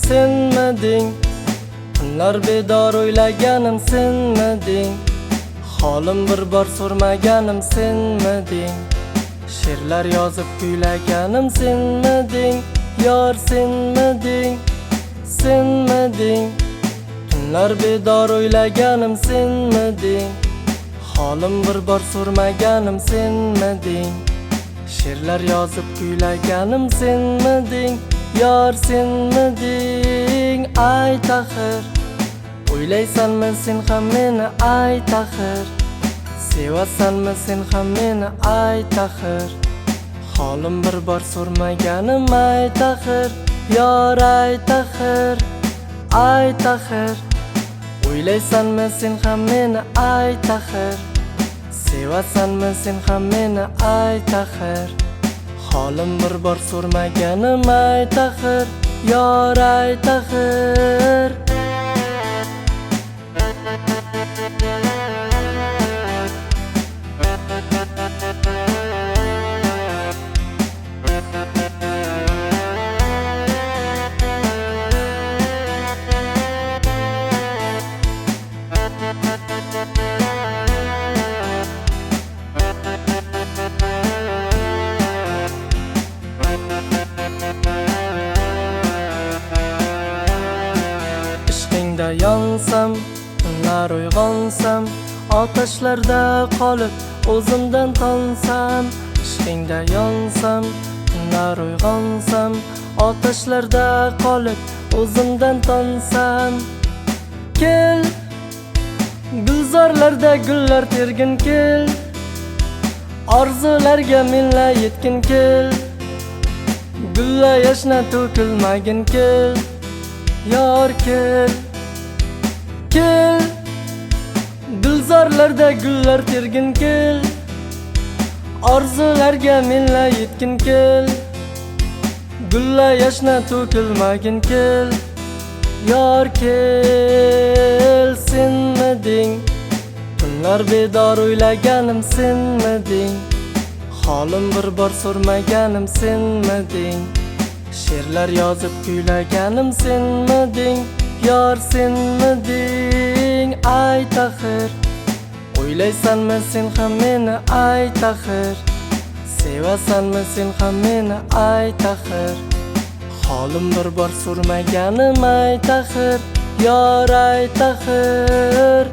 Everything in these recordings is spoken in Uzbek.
senmiding? Tunlar bedor o'ylaganim senmiding? Holim bir bor so'rmaganim senmiding? She'rlar yozib kuylaganim senmiding? Yor senmiding? Senmiding? Tunlar bedor o'ylaganim senmiding? Holim bir bor so'rmaganim senmiding? She'rlar yozib kuylaganim senmiding? Yor senmiding? Ay taxir, o'ylaysanmi sen ham meni? Ay taxir, sevasanmi sen ham meni? Ay taxir, holim bir bor so'rmaganim? Ay taxir, yor ay taxir, ay taxir, o'ylaysanmi sen ham meni? Ay taxir, sevasanmi sen ham meni? Ay taxir, holim bir bor so'rmaganim? Ay taxir, yor ay taxir. Ishqingda yonsam, tunlar uyg'onsam, otashlarda qolib o'zimdan tonsam. Ishqingda yonsam, tunlar uyg'onsam, otashlarda qolib o'zimdan tonsam. Kel, gulzorlarda gullar tergin kel, orzularga menla yetgin kel, gulla yashna to'kilmagin kel, yor kel. Kel, gulzorlarda gullar tergin kel, orzularga menla yetgin kel, gulla yashna to'kilmagin kel, yor kel. Senmiding? Tunlar bedor o'ylaganim senmiding? Holim bir bor so'rmaganim senmiding? She'rlar yozib kuylaganim senmiding? Yor senmiding? Ay taxir, o'ylaysanmi sen ham meni? Ay taxir, sevasanmi sen ham meni? Ay taxir, holim bir bor so'rmaganim? Ay taxir, yor ay taxir.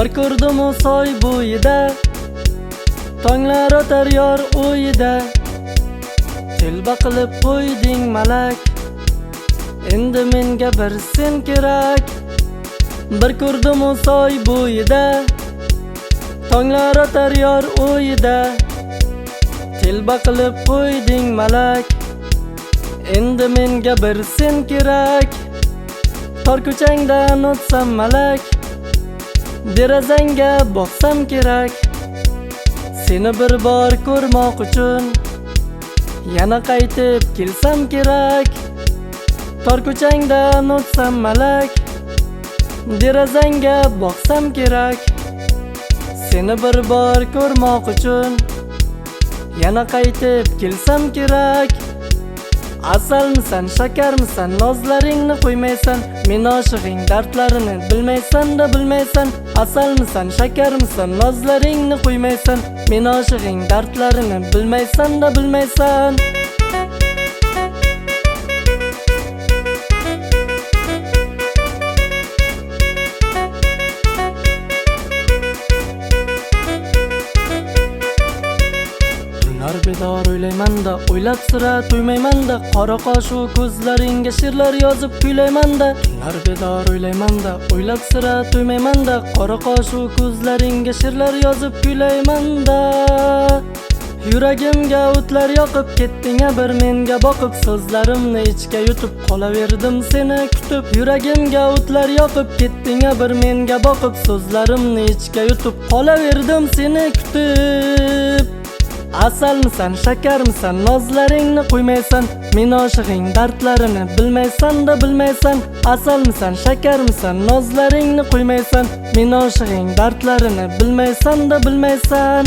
Bir ko'rdim u soy bo'yida, tonglar o'tar yor o'yida. Telba qilib qo'yding malak, endi menga bir sen kerak. Bir ko'rdim u soy bo'yida, tonglar o'tar yor o'yida. Telba qilib qo'yding malak, endi menga bir sen kerak. Tor ko'changdan o'tsam malak, derazangga boqsam kerak. Seni bir bor ko'rmoq uchun yana qaytib kelsam kerak. Tor ko'changdan o'tsam malak, derazangga boqsam kerak. Seni bir bor ko'rmoq uchun yana qaytib kelsam kerak. Asalmisan, shakarmisan, nozlaringni qo'ymaysan, men oshig'ing dardlarini bilmaysan da bilmaysan. Asalmisan, shakarmisan, nozlaringni qo'ymaysan, men oshig'ing dardlarini bilmaysan da bilmaysan. bedor o'ylaymanda, o'ylab sira to'ymaymanda, qora qosh u ko'zlaringga she'rlar yozib kuylaymanda. Tunlar bedor o'ylaymanda, o'ylab sira to'ymaymanda, qora qosh u ko'zlaringga she'rlar yozib kuylaymanda. Yuragimga o'tlar yoqib ketding bir menga boqib, so'zlarimni ichga yutib qolaverdim seni kutib. Yuragimga o'tlar yoqib ketding bir menga boqib, so'zlarimni ichga yutib qolaverdim seni kutib. Asalmisan, shakarmisan, nozlaringni qo'ymaysan, men oshig'ing dardlarini bilmaysan-da bilmaysan. Asalmisan, shakarmisan, nozlaringni qo'ymaysan, men oshig'ing dardlarini bilmaysan-da bilmaysan.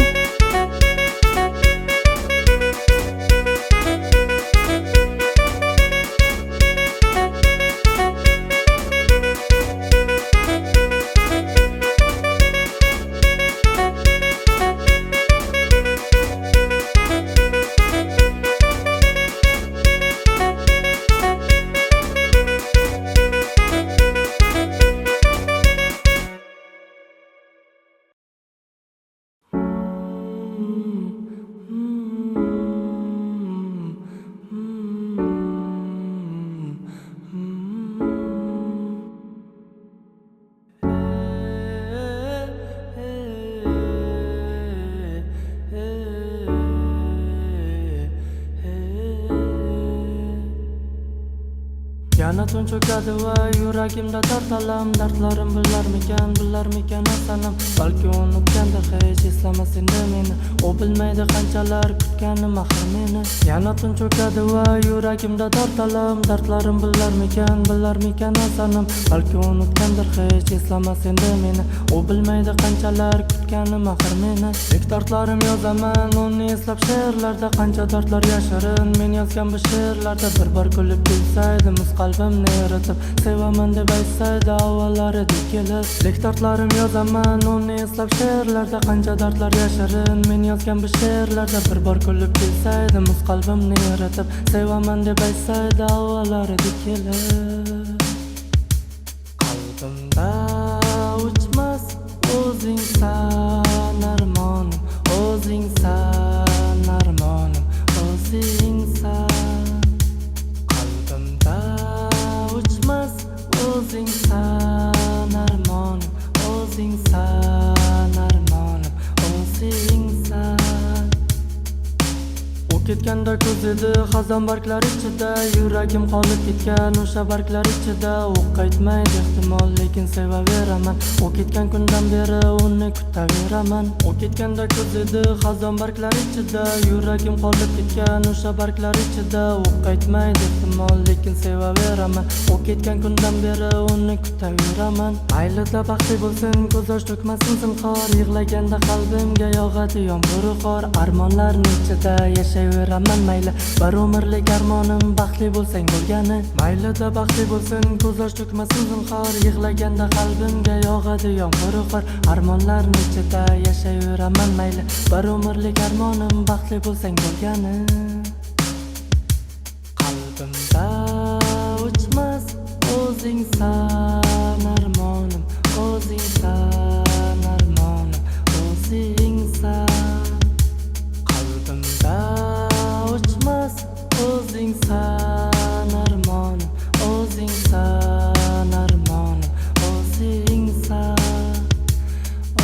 Yana tun cho'kadi va yuragimda dard-alam, dardlarim bilarmikan asanim. Balki unutgandir hech eslamas endi meni, u bilmaydi qanchalar kutganim axir meni. Yana tun cho'kadi va yuragimda dard-alam, dardlarim bilarmikan asanim. Balki unutgandir hech eslamas endi meni, u bilmaydi qanchalar kutganim axir meni. Dardlarim yozaman uni eslab she'rlarda, qancha dardlar yashirin men yozgan bu she'rlarda. Bir bor kulib kulsaydi qalbimni eritib, sevaman deb aytsaydi avvallaridek kelib. Dardlarim yozaman uni eslab she'rlarda, qancha dardlar yashirin men yozgan bu she'rlarda. Bir bor kulib kulsaydi qalbimni eritib, sevaman deb aytsaydi avvallaridek kelib. Qalbimda uchmas o'zingsan armonim, o'zingsan armonim, o'zingsan. Qalbimda uchmas o'zingsan armonim, o'zingsan armonim, o'zingsan. U ketganda ko'z edi xazon barglar ichida, yuragim qolib ketgan o'sha barglar ichida. U qaytmaydi ehtimol, lekin sevaveraman, u ketgan kundan beri uni kutaveraman. U ketganda ko'z edi xazon barglar ichida, yuragim qolib ketgan o'sha barglar ichida. U qaytmaydi ehtimol, lekin sevaveraman, u ketgan kundan beri uni kutaveraman. Aylida baxtli bo'lsin, ko'z yosh to'kmasin zinhor, yig'laganda qalbimga yog'adi yomg'ir qor. Armonlarni ichida yashayveraman mayli, bir umrlik armonim baxtli bo'lsang bo'lgani. Maylida baxtli bo'lsin, ko'z yosh to'kmasin zinhor, yig'laganda qalbimga yog'adi yomg'ir qor. Armonlarni ichida yashayveraman mayli, bir umrlik armonim baxtli bo'lsang bo'lgani. Qalbimda uchmas o'zingsan armonim, o'zingsan armonim, o'zingsan. Qalbimda uchmas o'zingsan armonim, o'zingsan armonim, o'zingsan,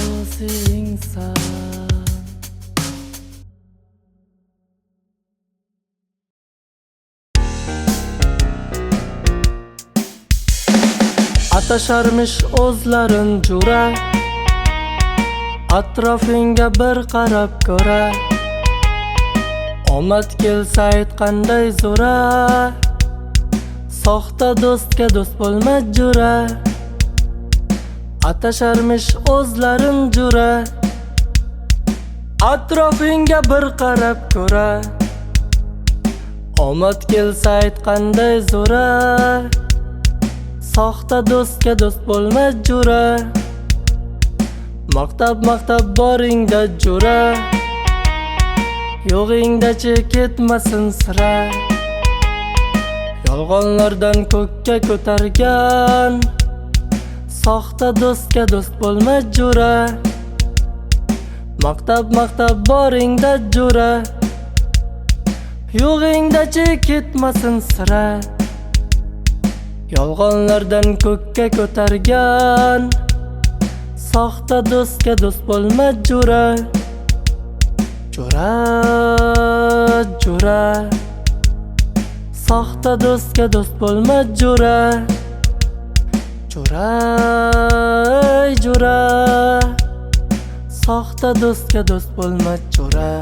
o'zingsan. Atasharmish o'zlarin jura, atrofingga bir qarab ko'ra. Omad kelsa aytqanday zo'ra, soxta do'stga do'st bo'lma jura. Atasharmish o'zlarin jura, atrofingga bir qarab ko'ra. Omad kelsa aytqanday zo'ra, soxta do'stga do'st bo'lma jura. Maqtab boringda jura, yo'g'ingda-chi ketmasin sira. Yolg'onlardan ko'kka ko'targan, soxta do'stga do'st bo'lma jura. Maqtab boringda jura, yo'g'ingdachi ketmasin sira. Yolg'onlardan ko'kka ko'targan soxta do'stga do'st bo'lma jo'ra. Jo'ra, jo'ra, soxta do'stga do'st bo'lma jo'ra. Jo'ra, jo'ra, soxta do'stga do'st bo'lma jo'ra.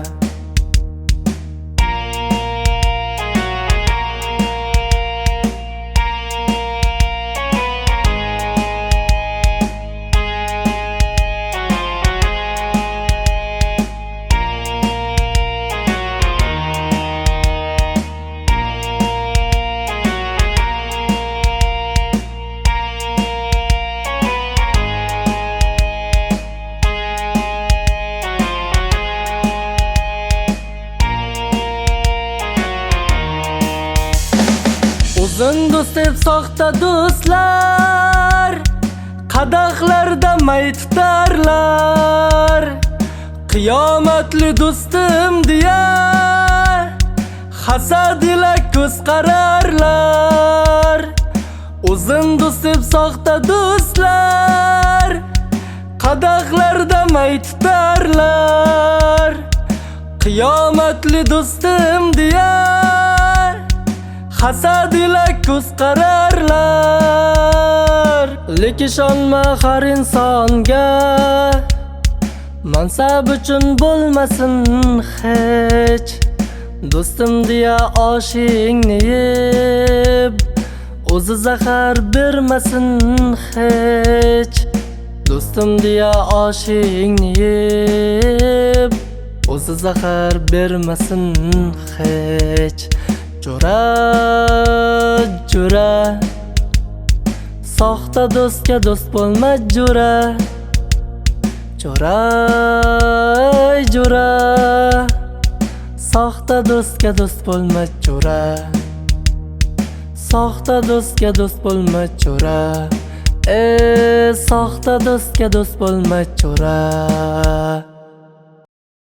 Uzun do'st deb soxta do'stlar qadahlarda may tutarlar. Qiyomatli do'stim deya hasad ila ko'z qararlar. Uzun do'st deb soxta do'stlar qadahlarda may tutarlar. Qiyomatli do'stim deya hasad ila ko'z qararlar. Lekin ishonma har insonga, mansab uchun bo'lmasin hech. Do'stim deya oshingni yeb, o'zi zahar bermasin hech. Do'stim deya oshingni yeb, o'zi zahar bermasin hech. Jo'ra, jo'ra, soxta do'stga do'st bo'lma jo'ra. Jo'ra, jo'ra, soxta do'stga do'st bo'lma jo'ra. Soxta do'stga do'st bo'lma jo'ra. Soxta do'stga do'st bo'lma jo'ra.